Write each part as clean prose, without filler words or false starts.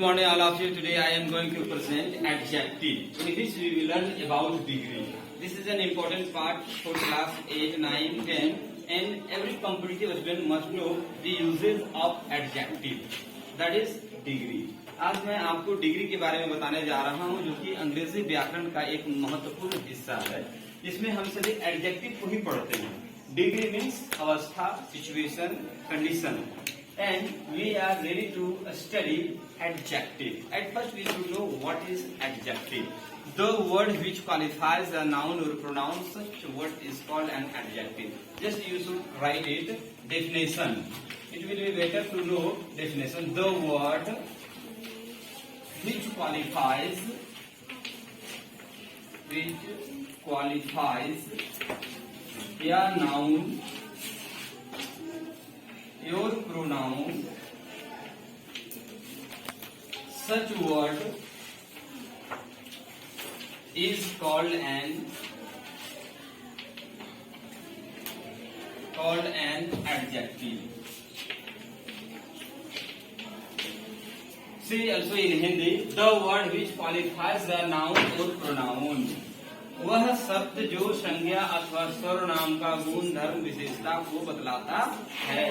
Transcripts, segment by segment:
morning all of you. Today I am going to present adjective, in which we will learn about degree. This is an important part for class 8, 9, 10 and every competitive student must know the uses of adjective, that is degree. आज मैं आपको degree के बारे में बताने जा रहा हूं, जो कि अंग्रेजी व्याकरण का एक महत्वपूर्ण हिस्सा है। इसमें हम सभी एडजेक्टिव को ही पढ़ते हैं। डिग्री मीन्स अवस्था, situation, condition, and we are ready to study adjective. At first we should know what is adjective. The word which qualifies a noun or pronoun, such word is called an adjective. Just you should write it. Definition. It will be better to know definition. The word which qualifies a noun, your pronoun, such word is called an adjective. See also in Hindi, the word which qualifies the noun or pronoun, वह शब्द जो संज्ञा अथवा सर्वनाम का गुण धर्म विशेषता को बतलाता है।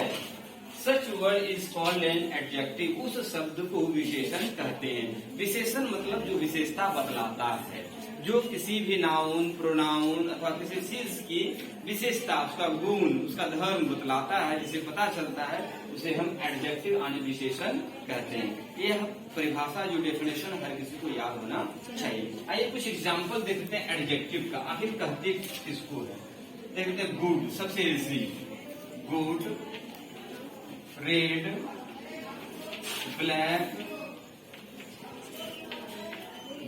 सच word is called an adjective. उस शब्द को विशेषण कहते हैं। विशेषण मतलब जो विशेषता बतलाता है, जो किसी भी नाउन, प्रोनाउन अथवा किसी चीज की विशेषता, उसका गुण, उसका धर्म बतलाता है, जिसे पता चलता है, उसे हम एडजेक्टिव यानी विशेषण कहते हैं। यह परिभाषा, जो डेफिनेशन हर किसी को याद होना चाहिए। आइए कुछ एग्जाम्पल देखते हैं एडजेक्टिव का। आखिर कहते किसको है? देखते हैं गुड, सबसे easy. Good, red, black,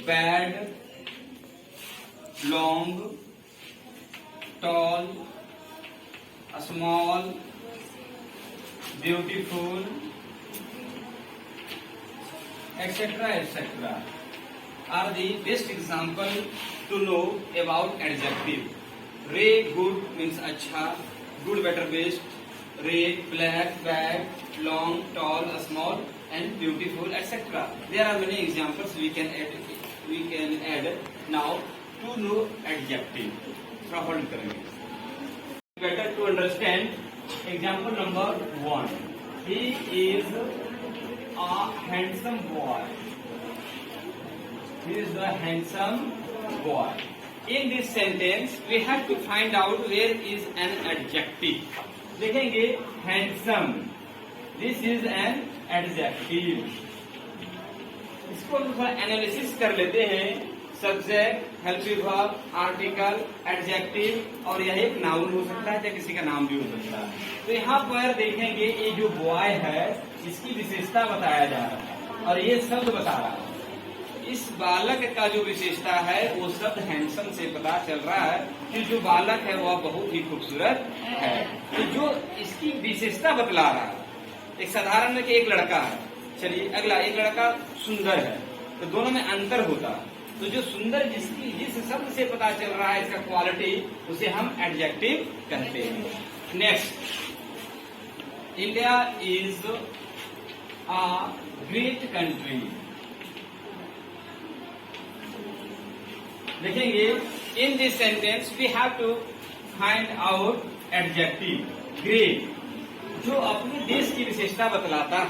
bad, long, tall, small, beautiful, etc. are the best example to know about adjective. Red, good means अच्छा, good, better, best. Red, black, bad, long, tall, small, and beautiful, etc. There are many examples we can add now to know adjective. थोड़ा hold करेंगे। Better to understand. Example number 1. He is a handsome boy. He is a handsome boy. In this sentence, we have to find out where is an adjective. देखेंगे handsome. This is an adjective. इसको थोड़ा analysis कर लेते हैं। Subject, helping verb, article, adjective, और यह एक noun हो सकता है या किसी का नाम भी हो सकता है। तो यहाँ पर देखेंगे ये जो बॉय है, इसकी विशेषता बताया जा रहा है और ये शब्द बता रहा है। इस बालक का जो विशेषता है वो शब्द हैंडसम से पता चल रहा है कि जो बालक है वह बहुत ही खूबसूरत है। तो जो इसकी विशेषता बतला रहा है, एक साधारण है कि एक लड़का है। चलिए अगला, एक लड़का सुंदर है, तो दोनों में अंतर होता है। तो जो सुंदर जिस शब्द से पता चल रहा है इसका क्वालिटी, उसे हम एडजेक्टिव कहते हैं। Next, India is a great country. देखेंगे in this sentence we have to find out adjective. Great, जो अपने देश की विशेषता बतलाता है।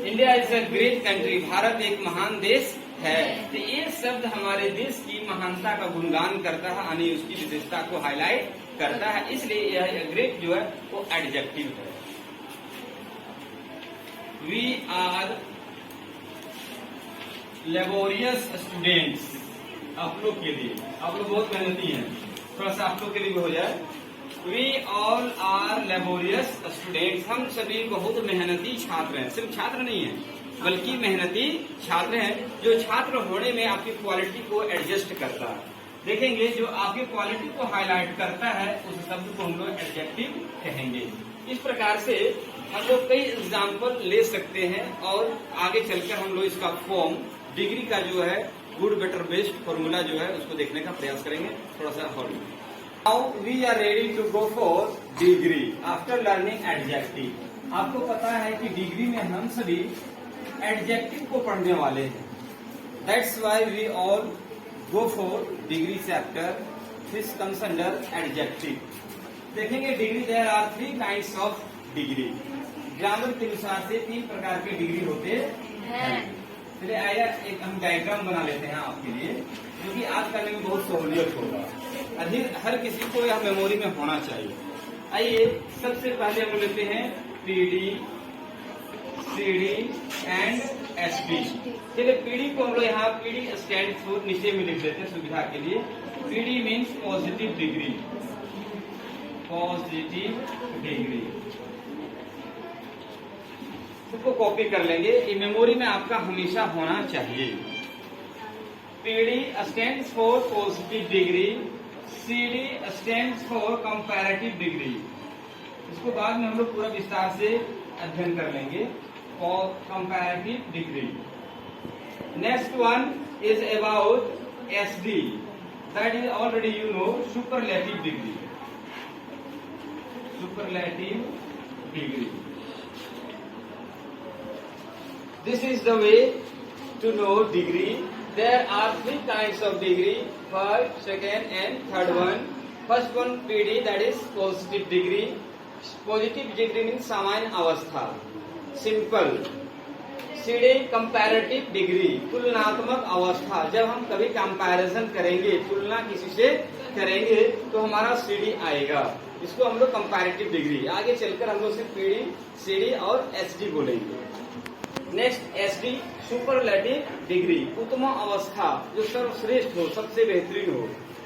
India is a great country, Bharat एक महान देश है। तो ये शब्द हमारे देश की महानता का गुणगान करता है, यानी उसकी विशेषता को हाईलाइट करता है, इसलिए यह ग्रेट जो है वो एडजेक्टिव है। We are laborious students. आप लोग के लिए, आप लोग बहुत मेहनती हैं, थोड़ा सा आप लोग के लिए भी हो जाए। We all are laborious students. हम सभी बहुत मेहनती छात्र हैं। सिर्फ छात्र नहीं है, बल्कि मेहनती छात्र हैं, जो छात्र होने में आपकी क्वालिटी को एडजस्ट करता है। देखेंगे जो आपकी क्वालिटी को हाईलाइट करता है, उस शब्द को हम लोग एडजेक्टिव कहेंगे। इस प्रकार से हम लोग कई एग्जाम्पल ले सकते हैं और आगे चलकर हम लोग इसका फॉर्म, डिग्री का जो है गुड, बेटर, बेस्ट फॉर्मूला जो है उसको देखने का प्रयास करेंगे। थोड़ा सा hold. Now we are ready to go for degree after learning adjective. आपको पता है कि डिग्री में हम सभी एडजेक्टिव को पढ़ने वाले हैं। That's why we all go for degree chapter, this comes under adjective. देखेंगे degree, there are 3 kinds of degree. Grammar के अनुसार से 3 प्रकार के डिग्री होते हैं। चलिए आइए एक हम डायग्राम बना लेते हैं आपके लिए, जो कि आज करने में बहुत सहूलियत होगा। हर किसी को यह मेमोरी में होना चाहिए। आइए सबसे पहले हम लेते हैं पीडी, सीडी एंड एसडी। चलिए पीडी को हम लोग यहाँ पीडी स्टैंड फॉर नीचे में लिख देते हैं सुविधा के लिए। PD means positive degree, positive degree. सबको कॉपी कर लेंगे, ये मेमोरी में आपका हमेशा होना चाहिए। PD stand for positive degree, CD stand for comparative degree. इसको बाद में हम लोग पूरा विस्तार से अध्ययन कर लेंगे। For comparative degree. Next one is about SD, that is already you know, superlative degree, superlative degree. This is the way to know degree. There are 3 kinds of degree, first, second and third one. First one PD, that is positive degree. Positive degree means सामान्य अवस्था, simple. CD comparative degree, तुलनात्मक अवस्था। जब हम कभी comparison करेंगे, तुलना किसी से करेंगे तो हमारा CD आएगा, इसको हम लोग कंपैरेटिव डिग्री। आगे चलकर हम लोग सिर्फ PD, CD और SD बोलेंगे। नेक्स्ट एसडी, सुपरलेटिव डिग्री, उत्तम अवस्था, जो सर्वश्रेष्ठ हो, सबसे बेहतरीन हो।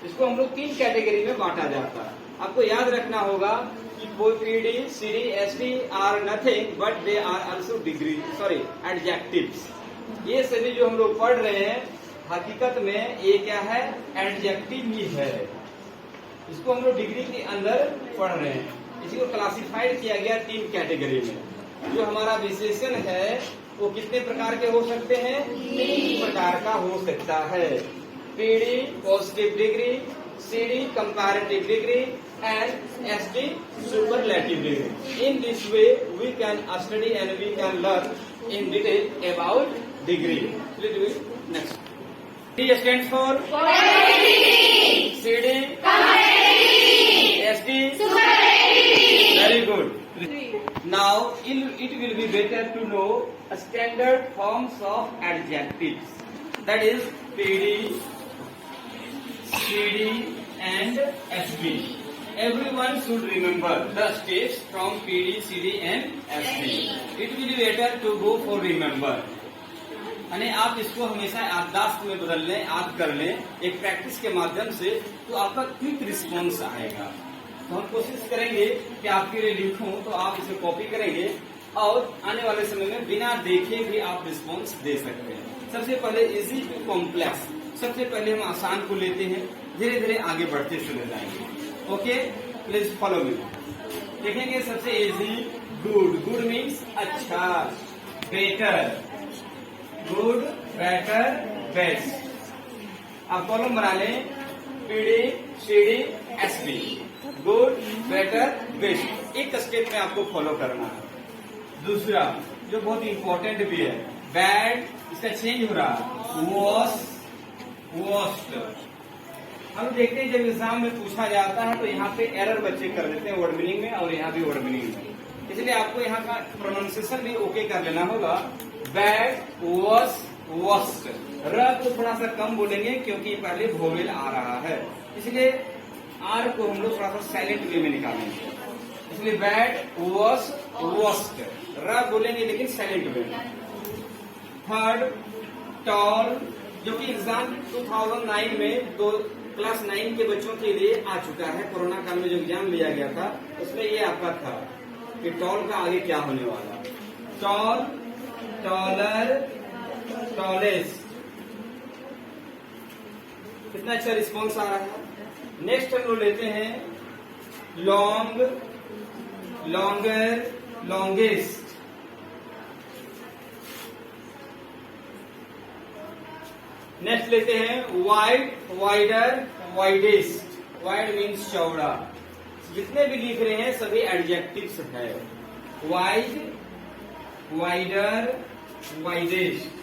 इसको हम लोग 3 कैटेगरी में बांटा जाता है। आपको याद रखना होगा कि PD, CD, SD are nothing but they are also degree, sorry adjectives. ये सभी जो हम लोग पढ़ रहे हैं हकीकत में ये क्या है, एडजेक्टिव ही है। इसको हम लोग डिग्री के अंदर पढ़ रहे हैं। इसी को क्लासिफाइड किया गया 3 कैटेगरी में। जो हमारा विशेषण है वो कितने प्रकार के हो सकते हैं, 3 प्रकार का हो सकता है। PD positive degree, CD comparative degree and SD superlative degree. In this way we can study and we can learn in detail about degree. Let's do it next. D stands for CD, SD, very good. Now it will be better to know a standard forms of adjectives, that is PD, CD and SB. Everyone should remember the steps from PD, CD and SB. It will be better to go for remember. यानी आप इसको हमेशा याददाश्त में बदल लें, याद कर लें एक प्रैक्टिस के माध्यम से, तो आपका क्विक रिस्पॉन्स आएगा। तो हम कोशिश करेंगे कि आपके लिए लिखूं तो आप इसे कॉपी करेंगे और आने वाले समय में बिना देखे भी आप रिस्पॉन्स दे सकते हैं। सबसे पहले इजी टू कॉम्प्लेक्स, सबसे पहले हम आसान को लेते हैं, धीरे धीरे आगे बढ़ते चले जाएंगे। Okay, please follow me. देखेंगे सबसे इजी, गुड। गुड मीन्स अच्छा, बेटर, गुड, बेटर, बेस्ट। आप कॉलम बना लें, PD, CD, SB, good, better, best. एक स्टेप में आपको फॉलो करना है। दूसरा जो बहुत इंपॉर्टेंट भी है, बैड, इसका चेंज हो रहा, वॉस, वॉस्ट। हम देखते हैं जब एग्जाम में पूछा जाता है तो यहाँ पे एरर बच्चे कर देते हैं वर्ड मीनिंग में, और यहाँ भी वर्ड मीनिंग में। इसलिए आपको यहाँ का प्रोनाउंसिएशन भी ओके कर लेना होगा। Bad, was, वॉस्ट। र को थोड़ा सा कम बोलेंगे क्योंकि पहले वोवेल आ रहा है, इसलिए आर को हम लोग थोड़ा सा साइलेंट वे में निकालेंगे। इसलिए बैड, वॉस, वॉस्ट। र बोलेंगे लेकिन साइलेंट वे में। थर्ड, टॉल, जो कि एग्जाम 2009 में क्लास 9 के बच्चों के लिए आ चुका है। कोरोना काल में जो एग्जाम लिया गया था उसमें ये आपका था कि टॉल का आगे क्या होने वाला। Tall, taller, tallest. कितना अच्छा रिस्पॉन्स आ रहा है। नेक्स्ट हम लोग लेते हैं लॉन्ग, लॉन्गर, लॉन्गेस्ट। नेक्स्ट लेते हैं wide, wider, widest. Wide means चौड़ा। जितने भी लिख रहे हैं सभी एडजेक्टिव्स है। Wide, wider, widest.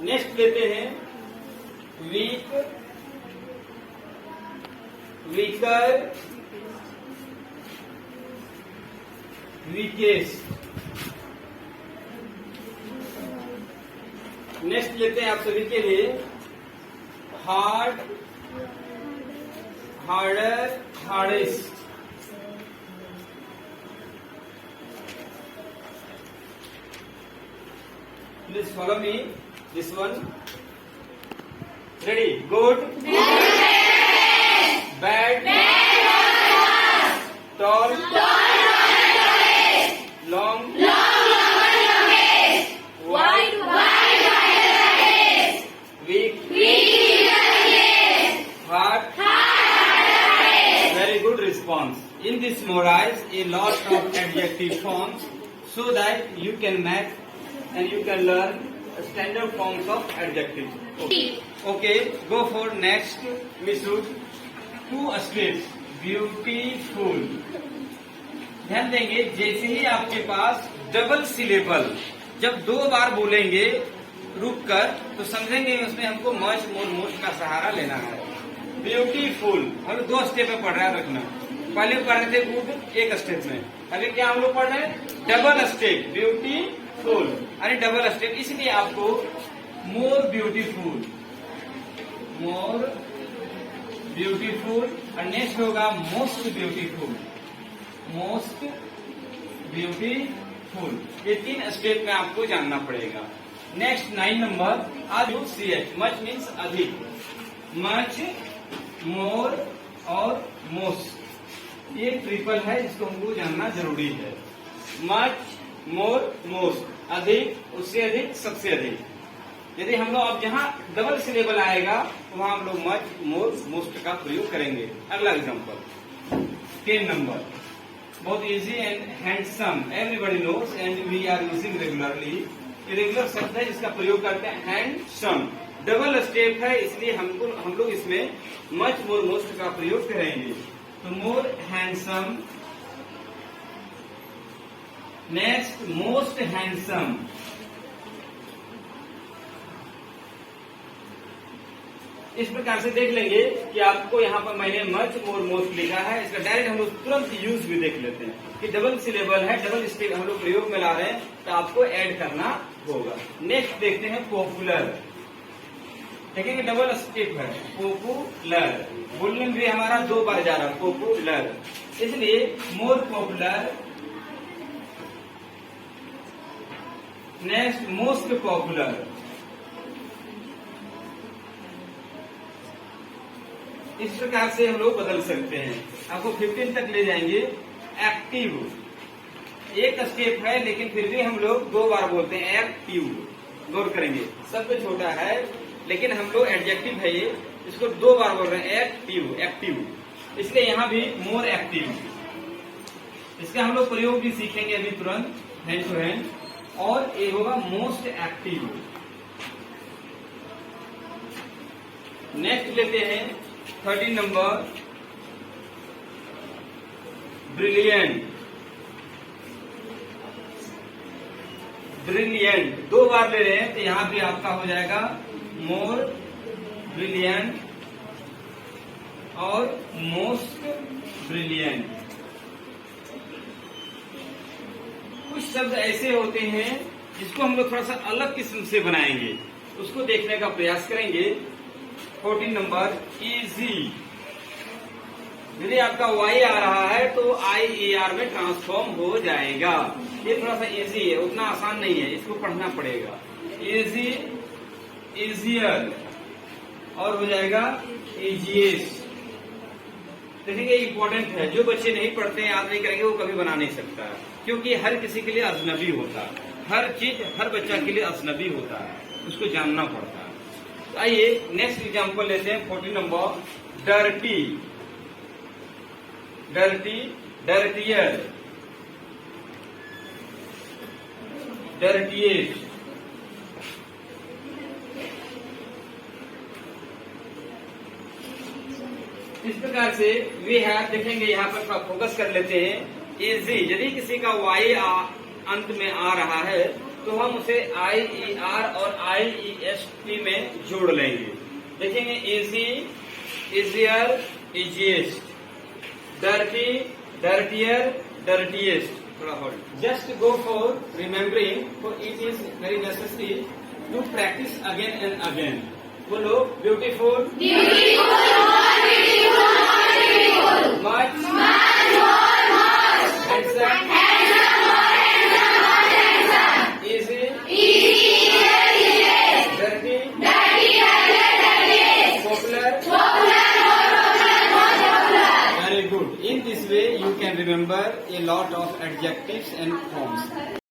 नेक्स्ट लेते हैं वीक, वीकर, वीकेस्ट। नेक्स्ट लेते हैं आप सभी के लिए hard, harder, hardest. Please follow me. This one. Ready? Good. Bad. Tall. Long. Wide. Weak. Hard. Very good response. In this memorize a lot of adjective forms so that you can match and you can learn standard forms of adjectives. Okay, go for next. We should two steps. Beautiful. ध्यान देंगे, जैसे ही आपके पास double syllable जब 2 बार बोलेंगे रुक कर, तो समझेंगे उसमें हमको मच, मोर, मोस्ट का सहारा लेना है। ब्यूटीफुल हम 2 स्टेप में पढ़ रहा है, रखना। पहले पढ़ रहे थे गुड एक स्टेप में, अभी क्या हम लोग पढ़ रहे हैं डबल स्टेप। ब्यूटीफुल यानी डबल स्टेप, इसलिए आपको मोर ब्यूटीफुल, मोर ब्यूटीफुल और नेक्स्ट होगा मोस्ट ब्यूटीफुल, मोस्ट ब्यूटीफुल। ये 3 स्टेप में आपको जानना पड़ेगा। Next 9 number RUCH, much means अधिक, मच, मोर और मोस्ट। ये ट्रिपल है, इसको हमको जानना जरूरी है। मच, मोर, मोस्ट, अधिक, उससे अधिक, सबसे अधिक। यदि हम लोग अब जहाँ डबल सिलेबल आएगा वहाँ हम लोग मच, मोर, मोस्ट का प्रयोग करेंगे। अगला एग्जांपल 10 नंबर, बहुत easy and handsome, everybody knows and we are using regularly. Regular शब्द है, इसका प्रयोग करते हैं हैंडसम। डबल स्टेप है, इसलिए हम लोग इसमें मच, मोर, मोस्ट का प्रयोग करेंगे। तो मोर हैंडसम, नेक्स्ट मोस्ट हैंडसम। इस प्रकार से देख लेंगे कि आपको यहाँ पर मैंने मच, मोर, मोस्ट लिखा है, इसका डायरेक्ट हम लोग तुरंत यूज भी देख लेते हैं कि डबल सिलेबल है, डबल स्टेप हम लोग प्रयोग में ला रहे हैं, तो आपको ऐड करना होगा। नेक्स्ट देखते हैं पॉपुलर। देखेंगे डबल स्टेप है, पॉपुलर, बोलने में भी हमारा 2 बार जा रहा है पॉपुलर, इसलिए more popular. Next most popular. इस प्रकार से हम लोग बदल सकते हैं, आपको 15 तक ले जाएंगे। एक्टिव, एक स्टेप है लेकिन फिर भी हम लोग 2 बार बोलते हैं एक्टिव। गौर करेंगे, सबसे छोटा है लेकिन हम लोग एडजेक्टिव है ये, इसको 2 बार बोल रहे हैं एक्टिव, एक्टिव, इसलिए यहाँ भी मोर एक्टिव। इसका हम लोग प्रयोग भी सीखेंगे अभी तुरंत, हैंड टू हैंड। और ये होगा मोस्ट एक्टिव। नेक्स्ट लेते हैं 13 नंबर ब्रिलियंट। ब्रिलियंट 2 बार ले रहे हैं तो यहां भी आपका हो जाएगा मोर ब्रिलियंट और मोस्ट ब्रिलियंट। कुछ शब्द ऐसे होते हैं जिसको हम लोग थोड़ा सा अलग किस्म से बनाएंगे, उसको देखने का प्रयास करेंगे। 14 नंबर इजी। यदि आपका वाई आ रहा है तो IER में ट्रांसफॉर्म हो जाएगा। ये थोड़ा सा इजी है, उतना आसान नहीं है, इसको पढ़ना पड़ेगा। इजी, इजियर और हो जाएगा इजिएस्ट। देखेंगे इम्पोर्टेंट है, जो बच्चे नहीं पढ़ते हैं, याद नहीं करेंगे, वो कभी बना नहीं सकता है, क्योंकि हर किसी के लिए अजनबी होता है, हर चीज हर बच्चा के लिए अजनबी होता है, उसको जानना पड़ता है। तो आइए नेक्स्ट एग्जांपल लेते हैं 14 number dirty. Dirty, dirtier, dirtiest. इस प्रकार से वी हैव, देखेंगे यहाँ पर फोकस कर लेते हैं। इजी, यदि किसी का वाई अंत में आ रहा है तो हम उसे IER और IEST में जोड़ लेंगे। देखेंगे easy, easier, easiest, dirty, dirtier, dirtiest. थोड़ा hold, just go for remembering, for it is very necessary to practice again and again. बोलो, beautiful, much, handsome, easy, dirty, popular. Very good. In this way, you can remember a lot of adjectives and forms.